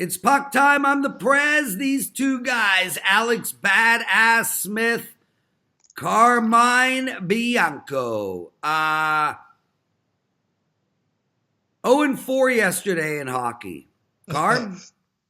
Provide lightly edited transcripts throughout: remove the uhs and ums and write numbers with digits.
It's puck time. I'm the Prez. These two guys, Alex Badass Smith, Carmine Bianco. 0-4 yesterday in hockey. Carm?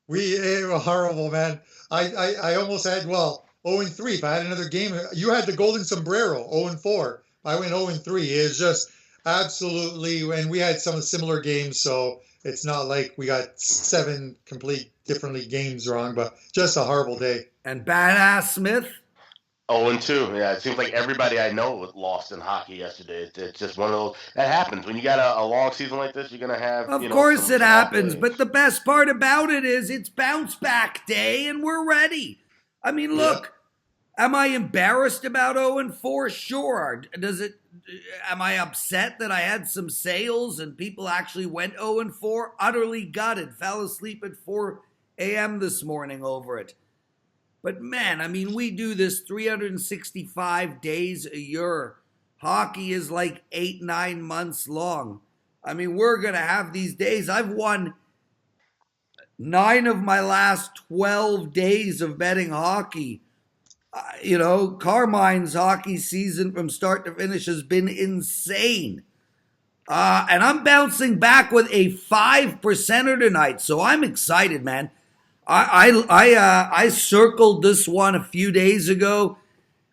It was horrible, man. I almost had, 0-3. If I had another game, you had the golden sombrero, 0-4. I went 0-3. It was just absolutely, and we had some similar games, so it's not like we got 7 complete differently games wrong, but just a horrible day. And Badass Smith? 0-2. Yeah, it seems like everybody I know lost in hockey yesterday. It's just one of those. That happens. When you got a long season like this, you're going to have, Of course it happens, but the best part about it is it's bounce back day and we're ready. I mean, look, am I embarrassed about 0-4? Sure. Am I upset that I had some sales and people actually went 0-4? Utterly gutted. Fell asleep at 4 a.m. this morning over it. But man, I mean, we do this 365 days a year. Hockey is like 8-9 months long. I mean, we're going to have these days. I've won 9 of my last 12 days of betting hockey. Carmine's hockey season from start to finish has been insane. And I'm bouncing back with a 5%er tonight, so I'm excited, man. I circled this one a few days ago.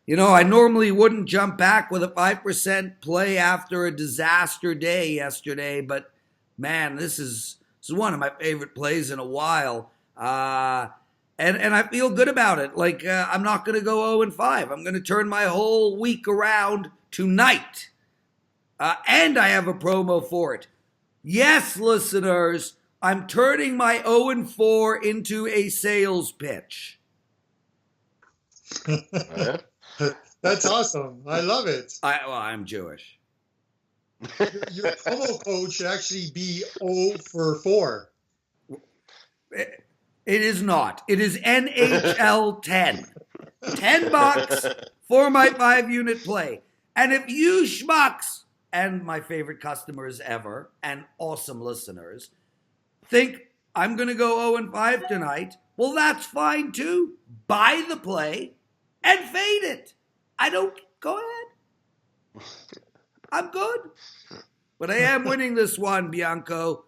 I normally wouldn't jump back with a 5% play after a disaster day yesterday, but man, this is one of my favorite plays in a while. And I feel good about it. Like, I'm not going to go 0-5. I'm going to turn my whole week around tonight. And I have a promo for it. Yes, listeners, I'm turning my 0-4 into a sales pitch. That's awesome. I love it. I'm Jewish. Your promo code should actually be 0-4. It is not. It is NHL 10. $10 for my 5-unit play. And if you schmucks, and my favorite customers ever, and awesome listeners, think I'm going to go 0-5 tonight, well, that's fine too. Buy the play and fade it. Go ahead. I'm good. But I am winning this one, Bianco.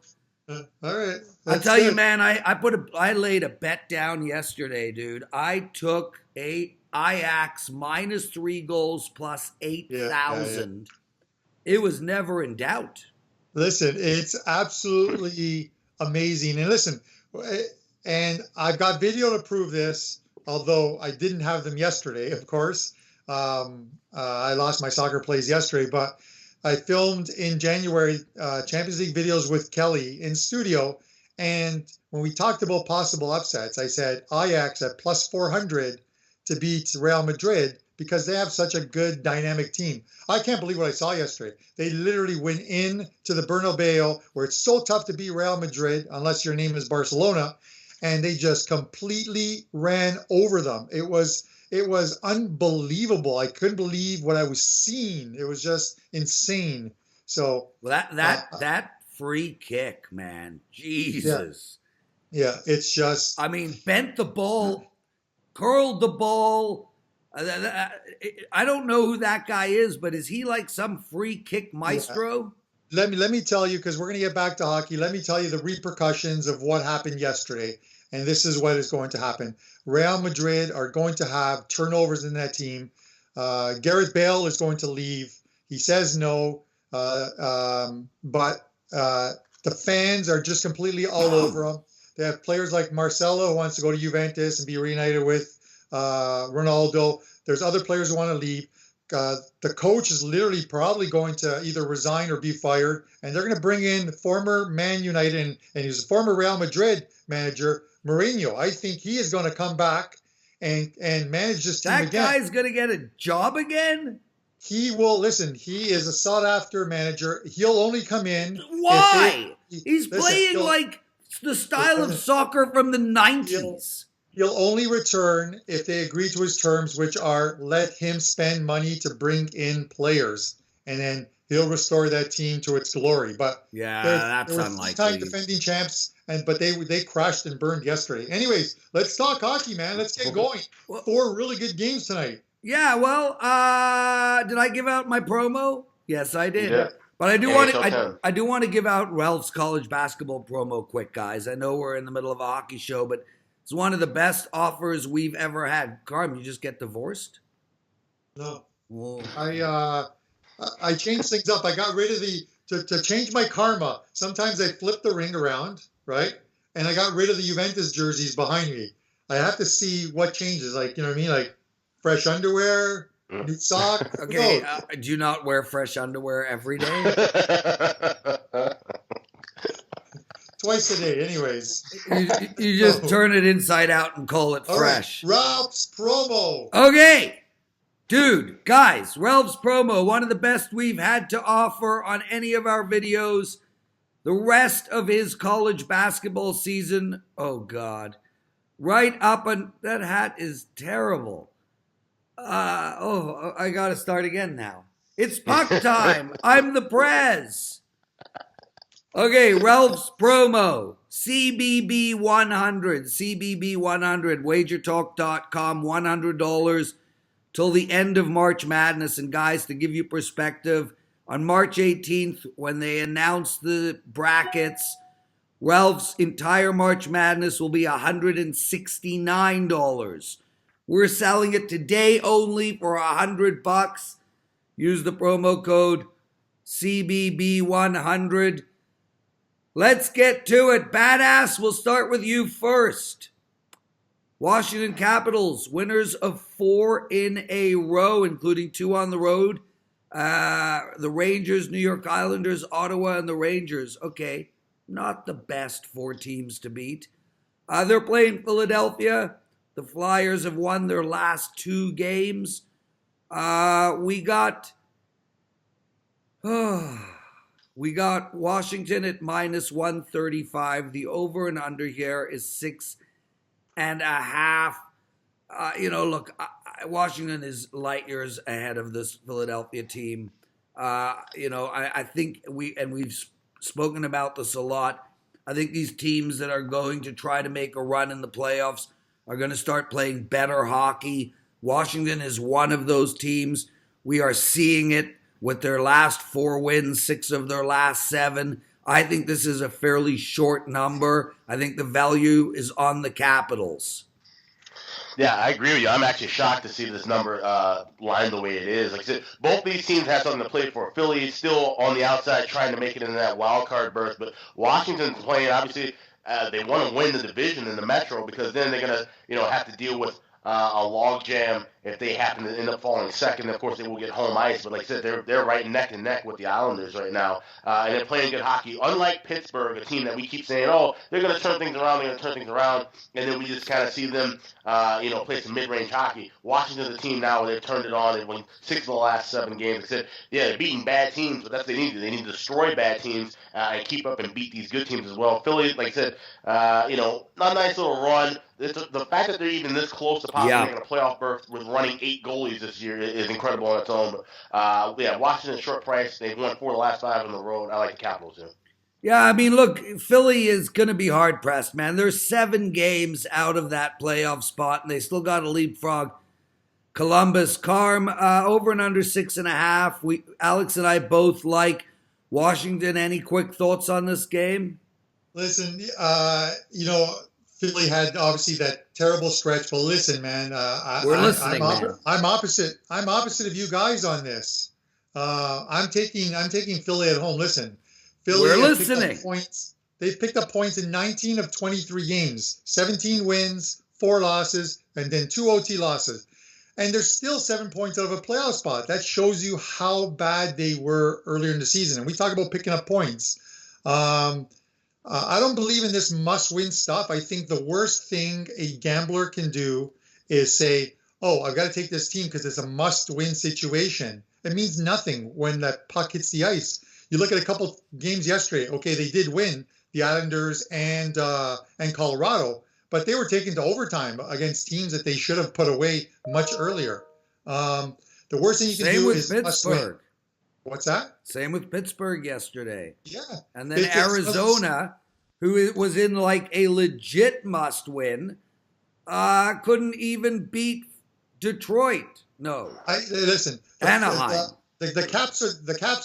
All right. I tell you, man, I laid a bet down yesterday, dude. I took Ajax minus 3 goals plus 8,000. It was never in doubt. Listen, it's absolutely amazing. And listen, and I've got video to prove this, although I didn't have them yesterday, of course. I lost my soccer plays yesterday, but I filmed in January Champions League videos with Kelly in studio. And when we talked about possible upsets, I said Ajax at plus 400 to beat Real Madrid because they have such a good dynamic team. I can't believe what I saw yesterday. They literally went in to the Bernabeu, where it's so tough to beat Real Madrid unless your name is Barcelona, and they just completely ran over them. It was unbelievable. I couldn't believe what I was seeing. It was just insane. So that free kick, man, Jesus. Yeah, it's just. I mean, bent the ball, curled the ball. I don't know who that guy is, but is he like some free kick maestro? Yeah. Let me tell you, because we're going to get back to hockey. Let me tell you the repercussions of what happened yesterday. And this is what is going to happen. Real Madrid are going to have turnovers in that team. Gareth Bale is going to leave. He says no. But the fans are just completely all over him. They have players like Marcelo who wants to go to Juventus and be reunited with Ronaldo. There's other players who want to leave. The coach is literally probably going to either resign or be fired. And they're going to bring in former Man United and he's a former Real Madrid manager, Mourinho. I think he is going to come back and manage this team again. That guy's going to get a job again? He will. Listen, he is a sought-after manager. He'll only come in. Why? He's playing like the style of soccer from the 90s. He'll only return if they agree to his terms, which are let him spend money to bring in players. And then he'll restore that team to its glory. But yeah, that's unlikely. Time defending champs, but they crashed and burned yesterday. Anyways, let's talk hockey, man. Let's get going. 4 really good games tonight. Yeah, well, did I give out my promo? Yes, I did. Yeah. But I do want to give out Ralph's college basketball promo quick, guys. I know we're in the middle of a hockey show, but it's one of the best offers we've ever had. Carm, you just get divorced? No. Whoa. I changed things up. I got rid of to change my karma. Sometimes I flip the ring around, right? And I got rid of the Juventus jerseys behind me. I have to see what changes. Like, you know what I mean? Like fresh underwear, new socks. Okay, do you not wear fresh underwear every day? Twice a day, anyways. You just turn it inside out and call it fresh. Right. Ralph's promo. Okay. Dude, guys, Ralph's promo, one of the best we've had to offer on any of our videos. The rest of his college basketball season, oh God. Right up on, that hat is terrible. I gotta start again now. It's puck time. I'm the Prez. Okay, Ralph's promo. CBB 100. CBB 100. WagerTalk.com. $100 till the end of March Madness. And guys, to give you perspective, on March 18th, when they announce the brackets, Ralph's entire March Madness will be $169. We're selling it today only for $100. Use the promo code CBB100. Let's get to it. Badass, we'll start with you first. Washington Capitals, winners of 4 in a row, including 2 on the road. The Rangers, New York Islanders, Ottawa, and the Rangers. Okay, not the best 4 teams to beat. They're playing Philadelphia. The Flyers have won their last 2 games. We got Washington at minus 135. The over and under here is 6.5. Look, Washington is light years ahead of this Philadelphia team. I think we've spoken about this a lot. I think these teams that are going to try to make a run in the playoffs are going to start playing better hockey. Washington is one of those teams. We are seeing it with their last 4 wins, 6 of their last 7. I think this is a fairly short number. I think the value is on the Capitals. Yeah, I agree with you. I'm actually shocked to see this number lined the way it is. Like I said, both these teams have something to play for. Philly is still on the outside trying to make it into that wild card berth, but Washington's playing, obviously, they want to win the division in the Metro because then they're going to, have to deal with a log jam if they happen to end up falling second. Of course, they will get home ice, but like I said, they're right neck and neck with the Islanders right now, and they're playing good hockey. Unlike Pittsburgh, a team that we keep saying, oh, they're going to turn things around, and then we just kind of see them, play some mid-range hockey. Washington's a team now where they've turned it on and won 6 of the last 7 games. Like I said, yeah, they're beating bad teams, but that's what they need to do. They need to destroy bad teams and keep up and beat these good teams as well. Philly, like I said, not a nice little run. The fact that they're even this close to possibly making a playoff berth with running 8 goalies this year is incredible on its own. But, Washington's short price. They've won 4 of the last 5 on the road. I like the Capitals, too. Yeah, I mean, look, Philly is going to be hard-pressed, man. They're 7 games out of that playoff spot, and they still got to leapfrog Columbus. Carm, over and under 6.5. Alex and I both like Washington. Any quick thoughts on this game? Listen, Philly had obviously that terrible stretch, but listen, man, I'm opposite of you guys on this. I'm taking Philly at home. Listen, Philly, we're listening. They've picked up points in 19 of 23 games, 17 wins, 4 losses, and then 2 OT losses. And they're still 7 points out of a playoff spot. That shows you how bad they were earlier in the season. And we talk about picking up points. I don't believe in this must-win stuff. I think the worst thing a gambler can do is say, oh, I've got to take this team because it's a must-win situation. It means nothing when that puck hits the ice. You look at a couple games yesterday. Okay, they did win, the Islanders and Colorado, but they were taken to overtime against teams that they should have put away much earlier. The worst thing you can do is Pittsburgh. What's that? Same with Pittsburgh yesterday. Yeah. And then Arizona, who was in like a legit must-win, couldn't even beat Detroit. No, Listen, Anaheim. The Caps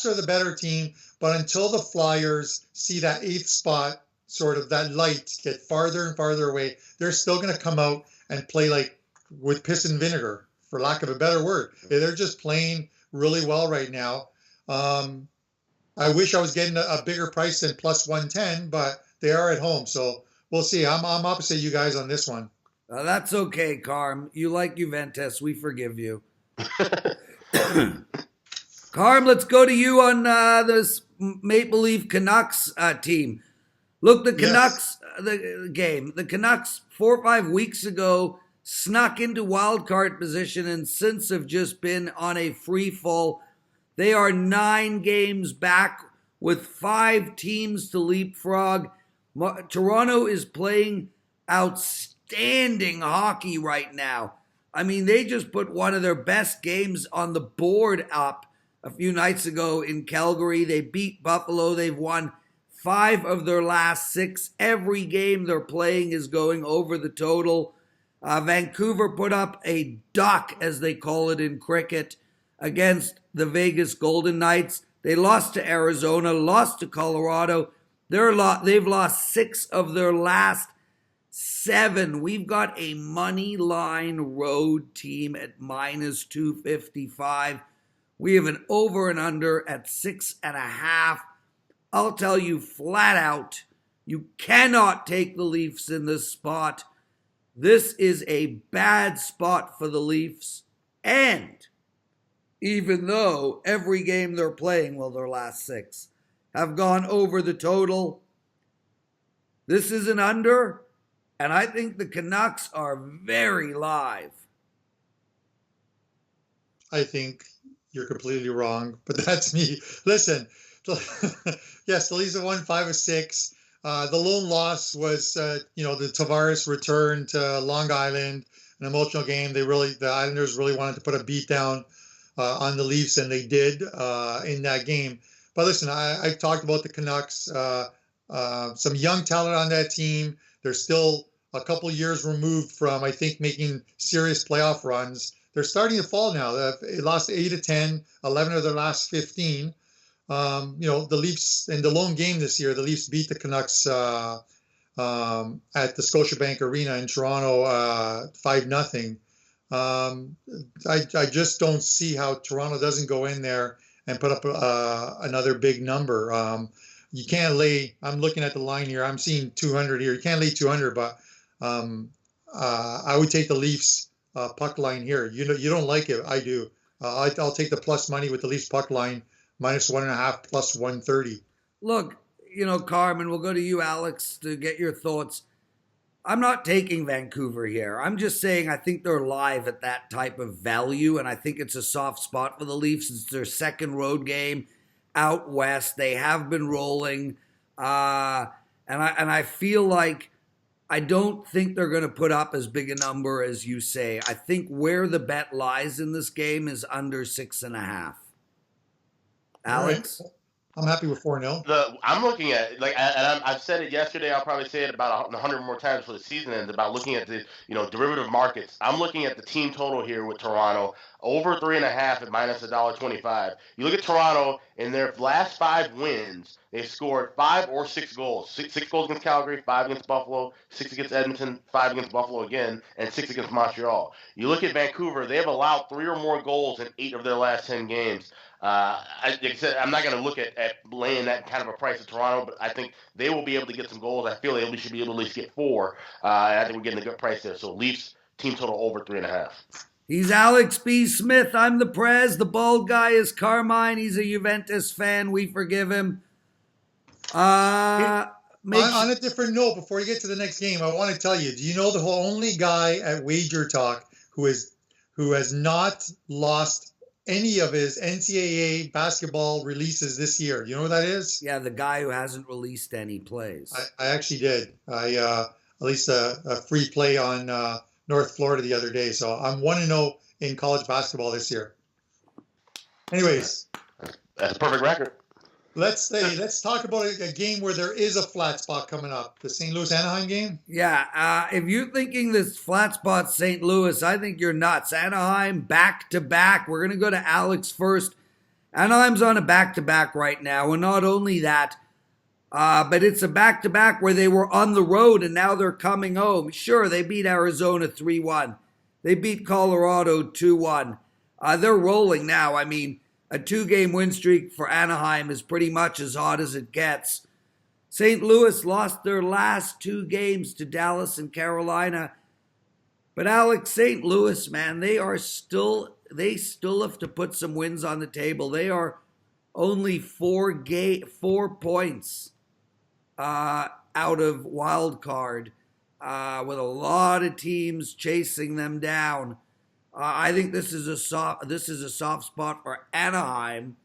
are the better team, but until the Flyers see that 8th spot, sort of that light get farther and farther away, they're still going to come out and play like with piss and vinegar, for lack of a better word. They're just playing really well right now. I wish I was getting a bigger price than plus 110, but they are at home, so we'll see. I'm opposite you guys on this one. That's okay, Carm. You like Juventus. We forgive you. Carm, let's go to you on this Maple Leaf Canucks team. Look, the Canucks, the game. The Canucks 4 or 5 weeks ago snuck into wild card position and since have just been on a free fall. They are 9 games back with 5 teams to leapfrog. Toronto is playing outstanding hockey right now. I mean, they just put one of their best games on the board up a few nights ago in Calgary. They beat Buffalo. They've won 5 of their last 6. Every game they're playing is going over the total. Vancouver put up a duck, as they call it in cricket, against the Vegas Golden Knights. They lost to Arizona, lost to Colorado. They've lost 6 of their last 7. We've got a money line road team at minus 255. We have an over and under at 6.5. I'll tell you flat out, you cannot take the Leafs in this spot. This is a bad spot for the Leafs. And even though every game they're playing, well, their last 6, have gone over the total, this is an under, and I think the Canucks are very live. I think you're completely wrong, but that's me. Listen, yes, the Leafs have won 5 of 6. The lone loss was, the Tavares return to Long Island, an emotional game. The Islanders really wanted to put a beat down on the Leafs, and they did in that game. But listen, I talked about the Canucks, some young talent on that team. They're still a couple years removed from, I think, making serious playoff runs. They're starting to fall now. They lost 8 of 10, 11 of their last 15. The Leafs, in the lone game this year, the Leafs beat the Canucks at the Scotiabank Arena in Toronto 5-0. I just don't see how Toronto doesn't go in there and put up another big number. You can't lay, I'm looking at the line here, I'm seeing 200 here. You can't lay 200, but I would take the Leafs puck line here. You don't like it, I do. I'll take the plus money with the Leafs puck line, minus 1.5, plus 130. Look, Carmen, we'll go to you, Alex, to get your thoughts. I'm not taking Vancouver here. I'm just saying I think they're live at that type of value, and I think it's a soft spot for the Leafs. It's their second road game out west. They have been rolling, and I feel like I don't think they're going to put up as big a number as you say. I think where the bet lies in this game is under 6.5. Alex? Right. I'm happy with 4-0. I'm looking at I've said it yesterday. I'll probably say it about 100 more times for the season ends. About looking at the derivative markets. I'm looking at the team total here with Toronto over 3.5 at minus $1.25. You look at Toronto in their last 5 wins, they've scored 5 or 6 goals. 6 goals against Calgary, 5 against Buffalo, 6 against Edmonton, 5 against Buffalo again, and 6 against Montreal. You look at Vancouver; they have allowed 3 or more goals in 8 of their last 10 games. Like I said, I'm not going to look at laying that kind of a price at Toronto, but I think they will be able to get some goals. I feel they should be able to at least get 4. I think we're getting a good price there. So Leafs team total over 3.5. He's Alex B. Smith. I'm the Prez. The bald guy is Carmine. He's a Juventus fan. We forgive him. On a different note, before you get to the next game, I want to tell you, do you know the only guy at WagerTalk who has not lost any of his NCAA basketball releases this year? You know who that is? Yeah, the guy who hasn't released any plays. I actually did. At least a free play on North Florida the other day. So I'm 1-0 in college basketball this year. Anyways. That's a perfect record. let's talk about a game where there is a flat spot coming up. The St. Louis Anaheim game. Yeah, if you're thinking this flat spot St. Louis, I think you're nuts. Anaheim back to back. We're gonna go to Alex first. Anaheim's on a back to back right now, and not only that, but it's a back to back where they were on the road and now they're coming home. Sure, they beat Arizona 3-1. They beat Colorado 2-1. They're rolling now. I mean, a 2-game win streak for Anaheim is pretty much as hot as it gets. St. Louis lost their last 2 games to Dallas and Carolina. But Alex, St. Louis, man, they still have to put some wins on the table. They are only 4 points out of wild card, with a lot of teams chasing them down. I think this is a soft spot for Anaheim.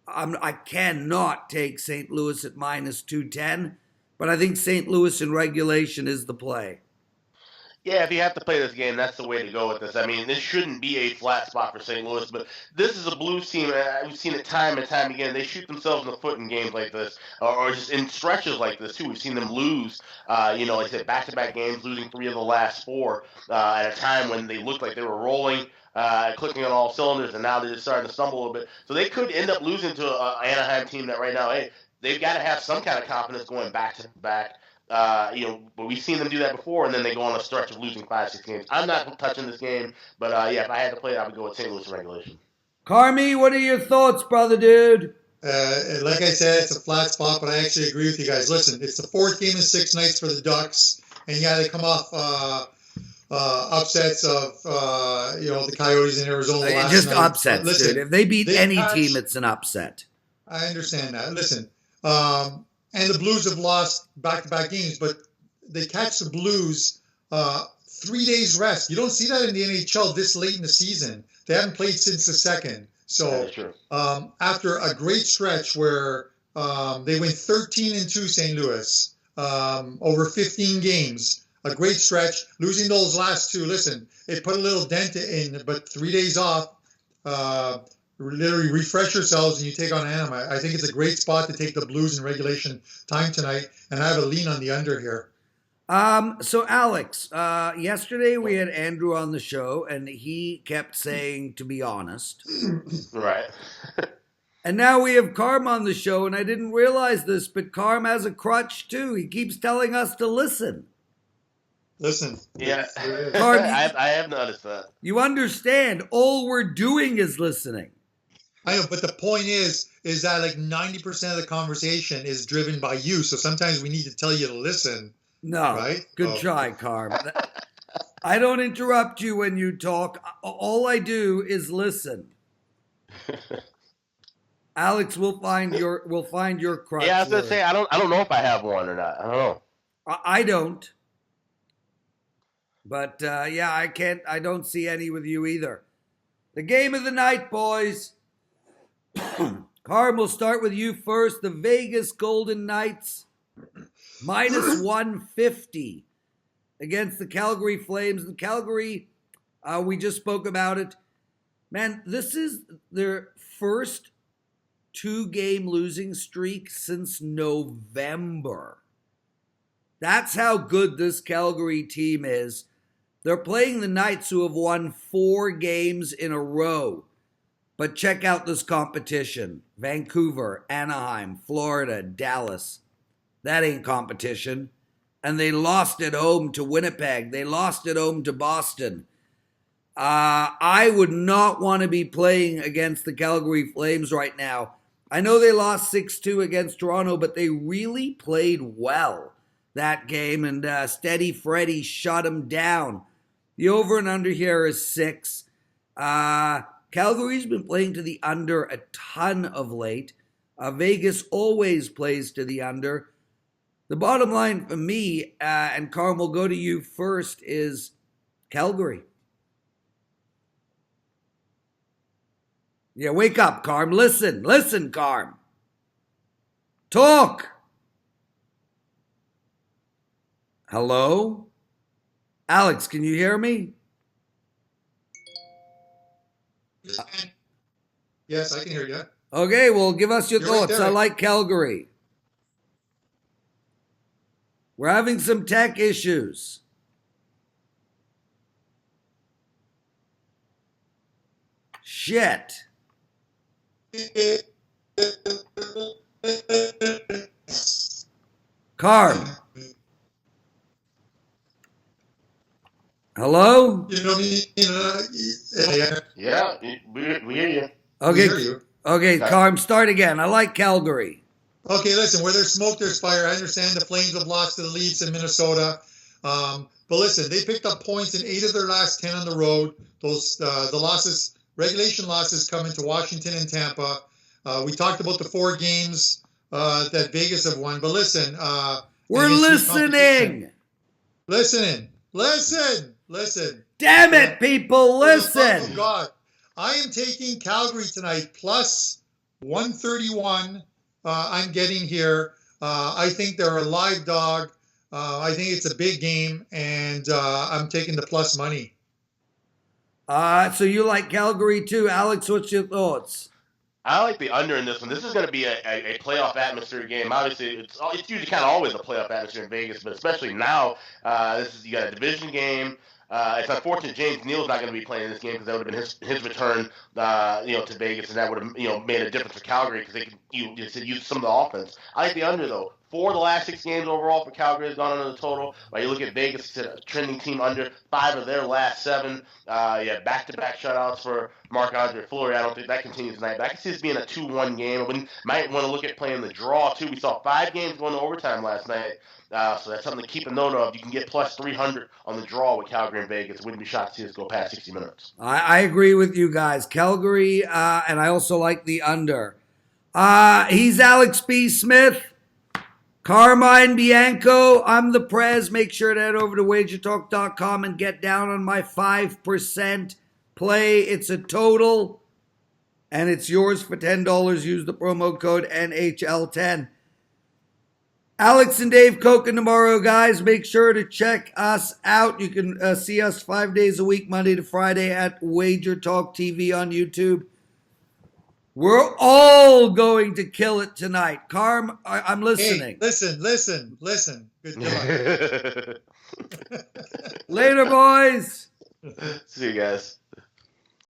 I cannot take St. Louis at minus 210, but I think St. Louis in regulation is the play. Yeah, if you have to play this game, that's the way to go with this. I mean, this shouldn't be a flat spot for St. Louis, but this is a Blues team. We've seen it time and time again. They shoot themselves in the foot in games like this, or just in stretches like this, too. We've seen them lose, like I said, back-to-back games, losing 3 of the last 4 at a time when they looked like they were rolling, clicking on all cylinders, and now they're just starting to stumble a little bit. So they could end up losing to an Anaheim team that right now, hey, they've got to have some kind of confidence going back-to-back. But we've seen them do that before, and then they go on a stretch of losing 5-6 games. I'm not touching this game, but if I had to play it, I would go with St. Louis in regulation. Carmi, what are your thoughts, brother dude? Like I said, it's a flat spot, but I actually agree with you guys. Listen, it's the 4th game in 6 nights for the Ducks, and yeah, they come off upsets of the Coyotes in Arizona last just night. Upsets, Listen, dude. If they beat any team, it's an upset. I understand that. Listen, and the Blues have lost back-to-back games, but they catch the Blues 3 days rest. You don't see that in the NHL this late in the season. They haven't played since the 2nd. So after a great stretch where they went 13-2 St. Louis over 15 games, a great stretch, losing those last 2. Listen, it put a little dent in, but 3 days off, literally refresh yourselves and you take on Anaheim. I think it's a great spot to take the Blues in regulation time tonight, and I have a lean on the under here. So Alex, yesterday we had Andrew on the show, and he kept saying to be honest. Right. And now we have Carm on the show, and I didn't realize this, but Carm has a crutch too. He keeps telling us to listen. Listen. Yeah. Carm, I have noticed that. You understand, all we're doing is listening. I know, but the point is that like 90% of the conversation is driven by you. So sometimes we need to tell you to listen. No, right? Good try, Carm. I don't interrupt you when you talk. All I do is listen. Alex, we'll find your crutch. Yeah, I was gonna say I don't know if I have one or not. I don't know. I don't. But I can't. I don't see any with you either. The game of the night, boys. Carm, we'll start with you first. The Vegas Golden Knights minus 150 against the Calgary Flames. The Calgary, we just spoke about it. Man, this is their first 2-game losing streak since November. That's how good this Calgary team is. They're playing the Knights, who have won 4 games in a row. But check out this competition. Vancouver, Anaheim, Florida, Dallas. That ain't competition. And they lost at home to Winnipeg. They lost at home to Boston. I would not want to be playing against the Calgary Flames right now. I know they lost 6-2 against Toronto, but they really played well that game. And Steady Freddy shut them down. The over and under here is 6. Calgary's been playing to the under a ton of late. Vegas always plays to the under. The bottom line for me, and Carm, will go to you first, is Calgary. Yeah, wake up, Carm. Listen, Carm. Talk. Hello? Alex, can you hear me? Yes, I can hear you. Okay, well, give us your You're right thoughts. there. I like Calgary. We're having some tech issues. Shit. Carm. Hello? You know what I mean? Yeah, we hear you. Okay. hear you. Okay, Okay. Carm, start again. I like Calgary. Okay, listen, where there's smoke, there's fire. I understand the Flames have lost to the Leafs in Minnesota. But listen, they picked up points in 8 of their last 10 on the road. Those the losses, regulation losses, come into Washington and Tampa. We talked about the 4 games that Vegas have won. But listen, We're against new competition- listening. Listen. Damn it, people, For the love listen. of God, I am taking Calgary tonight plus 131. I'm getting here. I think they're a live dog. I think it's a big game, and I'm taking the plus money. Uh, So you like Calgary too. Alex, what's your thoughts? I like the under in this one. This is going to be a playoff atmosphere game. Obviously, it's usually kind of always a playoff atmosphere in Vegas, but especially now, you got a division game. It's unfortunate James Neal's not going to be playing this game because that would have been his return, to Vegas, and that would have, made a difference for Calgary because they could use some of the offense. I like the under though. 4 of the last 6 games overall for Calgary has gone under the total. While you look at Vegas, it's a trending team under 5 of their last 7. Back-to-back shutouts for Marc-Andre Fleury. I don't think that continues tonight. But I can see this being a 2-1 game. We might want to look at playing the draw too. We saw 5 games going to overtime last night. So that's something to keep a note of. You can get plus 300 on the draw with Calgary and Vegas. Wouldn't be shocked to see us go past 60 minutes. I agree with you guys. Calgary, and I also like the under. He's Alex B. Smith. Carmine Bianco, I'm the Prez. Make sure to head over to WagerTalk.com and get down on my 5% play. It's a total, and it's yours for $10. Use the promo code NHL10. Alex and Dave Koken tomorrow, guys. Make sure to check us out. You can see us 5 days a week, Monday to Friday, at WagerTalk TV on YouTube. We're all going to kill it tonight. Carm, I'm listening. Hey, listen. Good luck. Later, boys. See you guys.